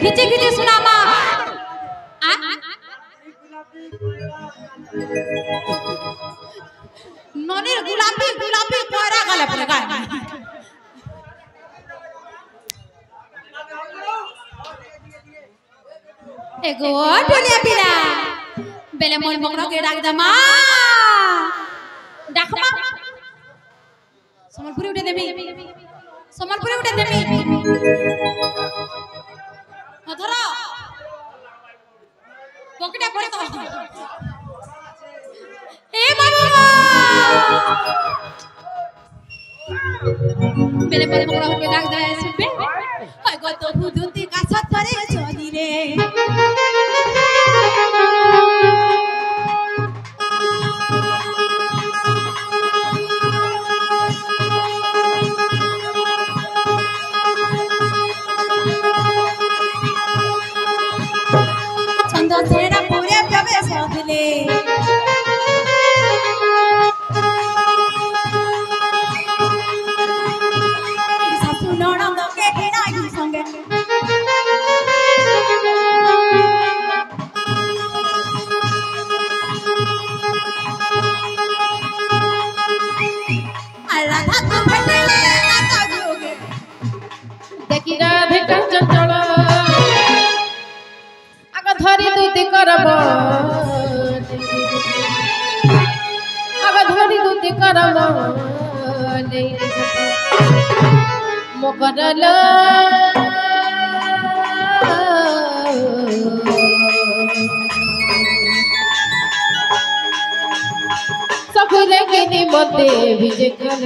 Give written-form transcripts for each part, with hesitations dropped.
खिची खिची सुनामा ननीर गुलाबी गुलाबी कोरा गले पर गाय एगो टोलिया पिला बेले मोल मकरा के डाक दमा डाकमा समलपुरी उठे देमी अधरा पकड़ा पड़े तो ए बाबा बेले मोल मकरा के डाक दे सुबे हाय गो तो भूदुती का साथ करे चली रे तेरा पूरे प्रवेश होले सासु ननद के घेराई संगे राधा तो भटले राधा जोगे देखी राधे का चंचल धरी दूती करब अब धरी दूती करब मोकरल सफुले के निमते विजय कल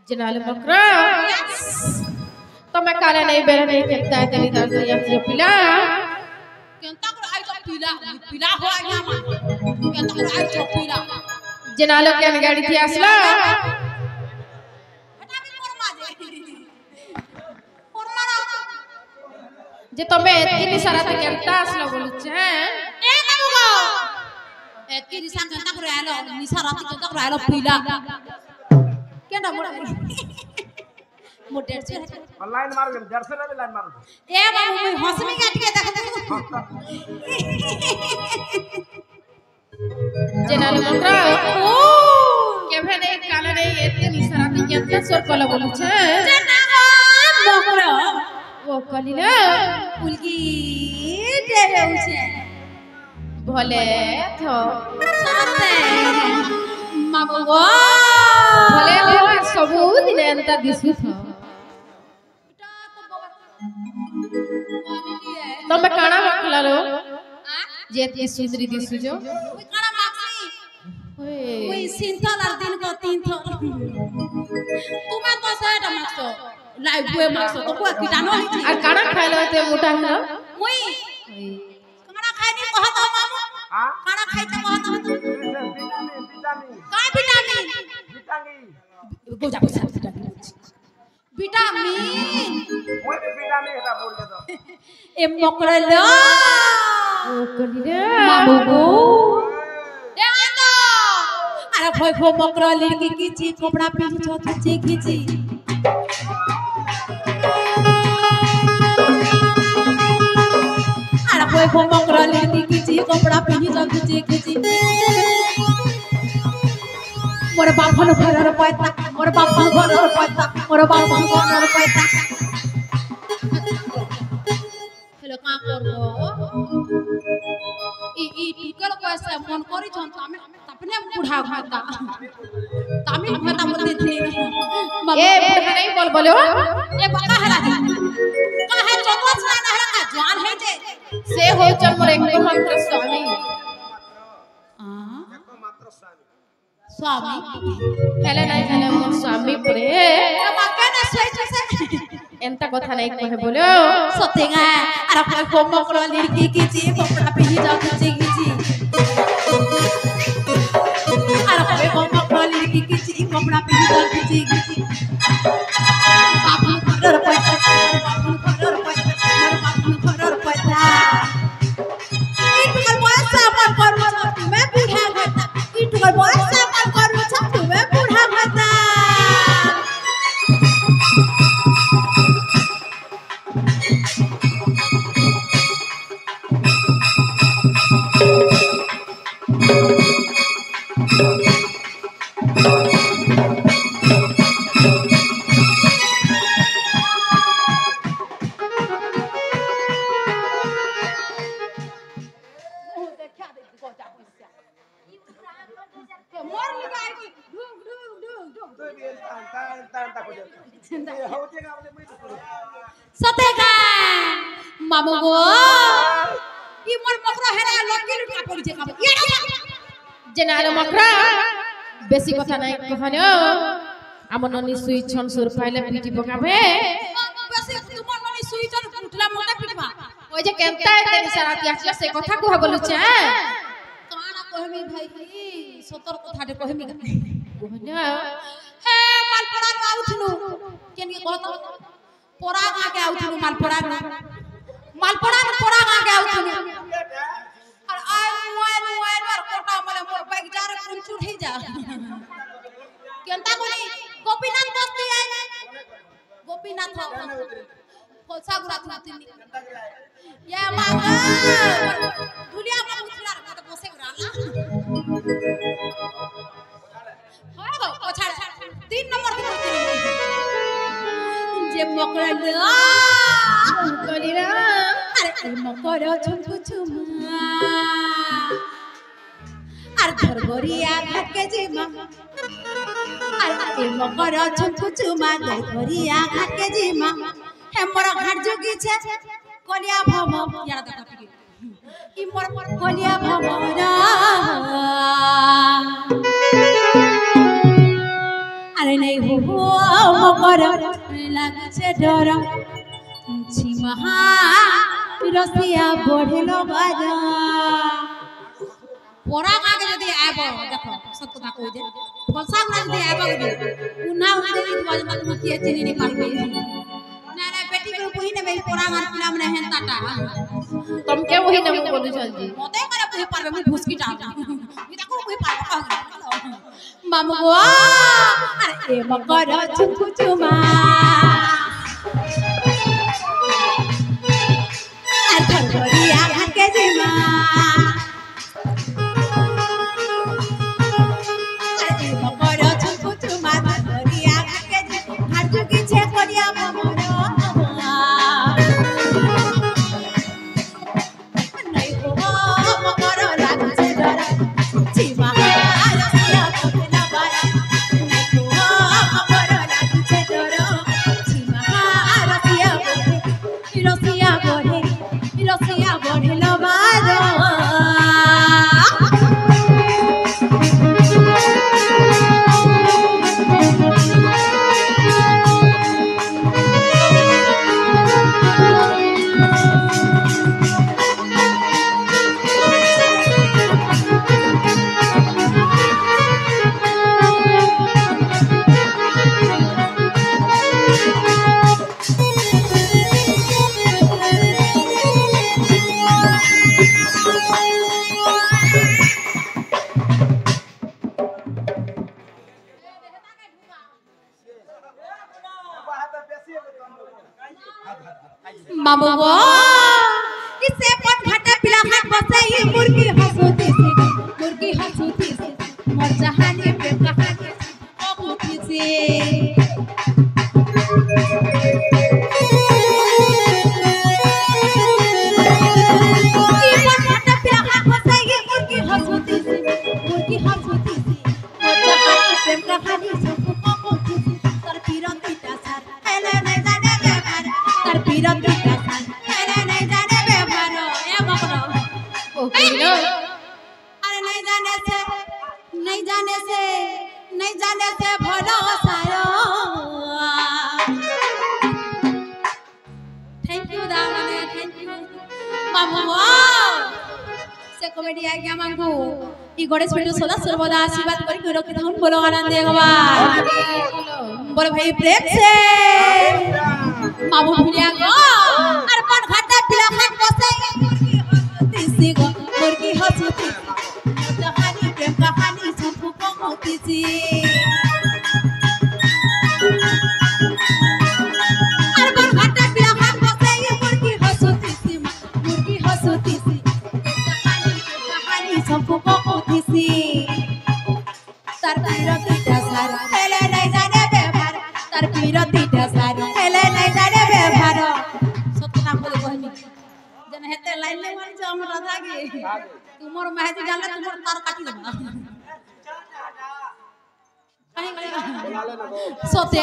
जनाल मकरा तो मैं काले नहीं बेरा नहीं कहता है तेरी दर्द या जो पिला केंता को आई तो पिला हो आई हम केंता को आई तो पिला जनाल के गाड़ी थी असला हटा भी कोरमा जे तमे एतकी निसारा ते केंता असला बोलु छे ए बाबूगो एतकी निसा केंता को आलो निसारा ते केंता को आलो पिला केना मोटे से लाइन मार गए जर्सी ने लाइन मार ए बाबू मैं हंसमी काट के देख जनाल मकरा ओ केभे नहीं काले नहीं एते निसराती केते सोर कला बोलु छे जनाल मकरा ओ कलिला उलकी डेरे उछे भले थो सते मागो भले भले सबु दिन एंता दिसु छ तमे काना माखला रो जेती सुंदरी दिसु जो ओई काना माखसी ओई सिंथल आर दिन को तीन थो तुमे तो सेट माखसो लाइव बुए माखसो तो को कीटाणु हिची आर काना खाइलो ते मोटा हलो ओई काना खाइनी कहत हो मामू हां काना खाइते कहत हो काय विटामिन गोजा गोजा विटामिन ओए विटामिन एटा बोल दे तो ए मकरलो ओ कलिरे मामू ए आतो अरे खोय खो मकरली की कीची कपड़ा पहन छ खींची खींची अरे खोय खो मकरली की कीची कपड़ा पहन छ खींची खींची मोर बापन घरर पैता मोर बापन घरर पैता मोर बापन घरर पैता हेलो का करबो ई टिकल कैसे मन करी छन तामे अपने बुढ़ा खाता तामे खाता बोलते थी ए बुढ़ा नहीं बोल बोलो ए बका हला का है चोकस ना हला का जवान है जे से हो चल मोर एक मात्र स्वामी स्वामी हेले नहीं हेले मोर स्वामी परे बाका ना सोई से एंता कथा नहीं कहे बोलो सतेगा अरे कोई कोमकरो लड़की की जी कपड़ा पहनी जाओ खींची अरे कोई कोमकरो लड़की की जी कपड़ा पहन कर खींची खींची बापन खरर पैसा बापन खरर पैसा मोर बापन खरर पैसा इटकर पैसा पर करू छ तुम्हें बूढ़ा होता इटकर पैसा पर करू छ तुम्हें बूढ़ा होता सतेगा मामू गो ई मोर मकरा हेरा लटके लुटा पड़ी जे काबे जेनार मकरा बेसी কথা নাই কখনো আমননি সুই ছন সুর পাইলে পিটি পকাবে বেশি তোমার মনি সুই চল উঠলা মতে পিটবা ওই যে কেনতা তেরি সারাতি আসলে সে কথা কুহ বলুছে কানা কহমি ভাই সতর কথাটে কহমি কোহনা হে মালপড়া আউথনু কেনি কত পড়া আগে আউথনু মালপড়া পড়া আগে আউথনু আর আই মোবাইল আর কোটা মানে মোর বাইক যারে কুঞ্চুর হই যা কেনতা করি গোপীনাথ বস্তি আই গোপীনাথ ফলসা গুড়া তুনি ইয়া মাগা দুলিয়া মানে উঠলার কত বসে গুড়ালা হয় গো ওছাড় 3 নম্বর দিন যে মকরা না কলিরা আরে মকরা ঝুমু ঝুমা আর ঘরগরিয়া ঘাটকে জিমা আরে মকরা ঝুমু ঝুমা ঘরগরিয়া ঘাটকে জিমা হে মোর ঘাট জগিছে কলিয়া ভম ইয়ারা দেখা টিকে ই মোর কলিয়া ভমরা আরে নাই হো মকরা লাগছে ডর ছিমহা রসিয়া বড়েলো বাজা পড়া আগে যদি আইব দেখো সব কথা কই দে ফলসা গুলা যদি আইব উনা উনা দেই তো বাজা তুমি কি চিনি নি পারবে না না বেটি করে কই নেবে পড়া আর পিলা মানে হেন টাটা তোমকে ওই নাম বলুছ জি মতে করে কই পারবে মুই ভুসকিটা আমি দেখো কই পারবে মামু গো আরে এ মকর চুমু চুমা আর ঘরগরিয়া ঘাটকে জিমা আরে মকর চুমু চুমা ঘরগরিয়া ঘাটকে জিমা ঘাট জুগিছে করিয়া ভমর নাই গো মকর লাগছে ডর জিমা রসিয়া বড়েলা বারা নাই গো মকর লাগছে ডর জিমা রসিয়া বড়েলা বারা मामू गो इसे पट घाटे पिला हाथ बसे ये मुर्गी हंसुती सी मोर जहानी पे कहानी ओ मुखी से ई पट घाटे पिला हाथ बसे ये मुर्गी हंसुती सी मोर जहानी पे कहानी सब को मुखी से तर पीरती ता सार हेले नहीं जाने बेकार तर पीरती ता सार हेले नहीं जाने बेकार ए बकरो ओ कलिरा अरे नहीं जाने से भलो सारो थैंक यू दामने थैंक यू मामू से कॉमेडी आ गया मांगू ই গণেশ পেটু সদা সর্বদা আশীর্বাদ করি করে কি ধন বলো আনন্দে ভগবান বড় ভাই প্রেম সে মামু ভিড়িয়া গো আর পান ঘাটা পিলা খান বসে তিসি গো মুরগি হসুতি জাহানি প্রেম কাহানি সুপু কমতিছি আর পান ঘাটা পিলা খান বসে মুরগি হসুতি জাহানি কাহানি সুপু কমতিছি তার বিরতিটা সার হেলে নাই জানে ব্যবহার তার বিরতিটা সার হেলে নাই জানে ব্যবহার সত্যনা বলে কইনি যেন হেতে লাইন লে মানছ আমার রাধা গে তোমার মেহেদি জানলে তোমার তার কাটি দেব সত্যে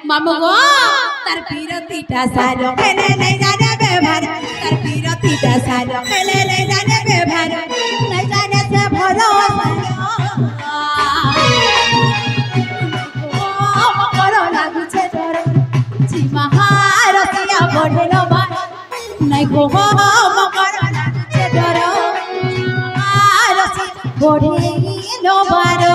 মামু গো তার বিরতিটা সার হেলে নাই জানে ব্যবহার তার বিরতিটা সার হেলে নাই জানে ব্যবহার নাই জানে সে ভরসা নাই গো মকর লাগুছে ডর আরসি বড়িল বার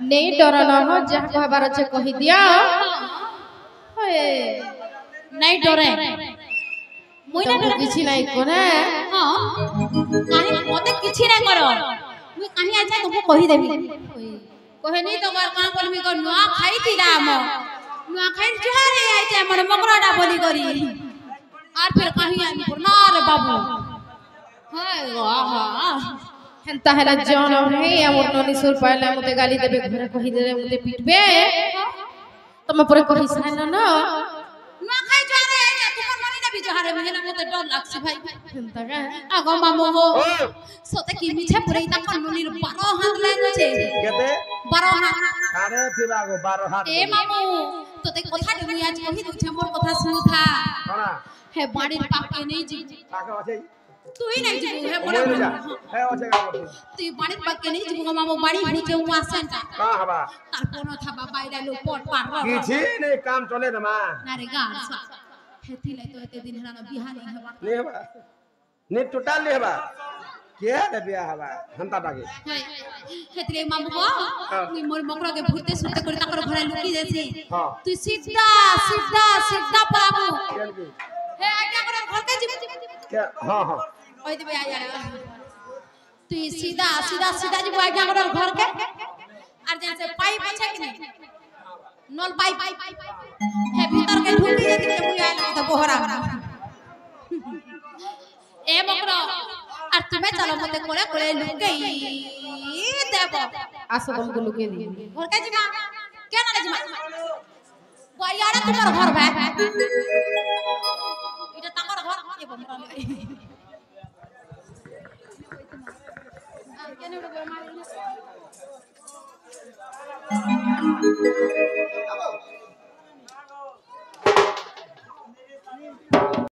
नहीं डरना हो जहाँ कहबार अच्छे कही दिया नहीं डरे मुई ना डरे किछि नहीं कोने हां काहे मते किछि नहीं करो मुई काहे आछे तुमको कहि देबी कहे नहीं तो मार कान बोलबी को नुआ खाई थिला हम नुआ खाई जुहारे आछे हमर मकराडा बोली करी और फिर काहे आनी ना रे बाबू हाय वाह हेंता हेला जौन है हमर ननी सुर पाइला मते गाली देबे घरे कहि देले मते पिटबे तमे परे कहि साइन न ना खाई जुहारे आछे तुमर मनी ना भी जुहारे मेहना मते डर लागछि भाई हेंता का आगो मामू हो सोते की मिछे पुरे ता कन्नुनीर 12 हाथ लागছে केते 12 हाथ कारे थिबा गो 12 हाथ ए मामू तोते कथा मुई आज कहि दउछे मोर कथा सुनुथा कोना हे बाड़ी पाके नहीं जी पाके আছে तू ही नहीं जी हे मोरे बड़ा जा हे আছে का बोल तू बाड़ी पाके नहीं जी मामू बाड़ी भूजे हुआ सेंटा का हवा तार कोनो था बाईरा लो पट पार किछि नहीं काम चले न मा ना रे गाल सा हेथि लै तो एते दिन हराना बिहा नहीं हेबा नहीं हवा नहीं टोटल नहीं हवा के रे बिया हवा हंता बागे हेतरे मामू को मुई मोर मकरा के भूते सुते कर ताकर घरे लुकी देसी हां तू सीधा सीधा सीधा पाबू केन की हे आज्ञा कर घर के जी के हां हां ओइ देबे आया तू सीधा सीधा सीधा जी आज्ञा कर घर के और जैसे पाइप আছে कि नहीं नल पाइप हे भीतर के ढुकी देती के मुई आया तो बोहरा ए मकरा আর তুমি চলো মতে করে করে লুকেই দেব आसो तुमको लुके दी ঘর কে জিমা কেন না জিমা বয়ারে তোমার ঘর ভাই এটা তাঙ্গর ঘর এ বমরা লে আর কেন গো মারি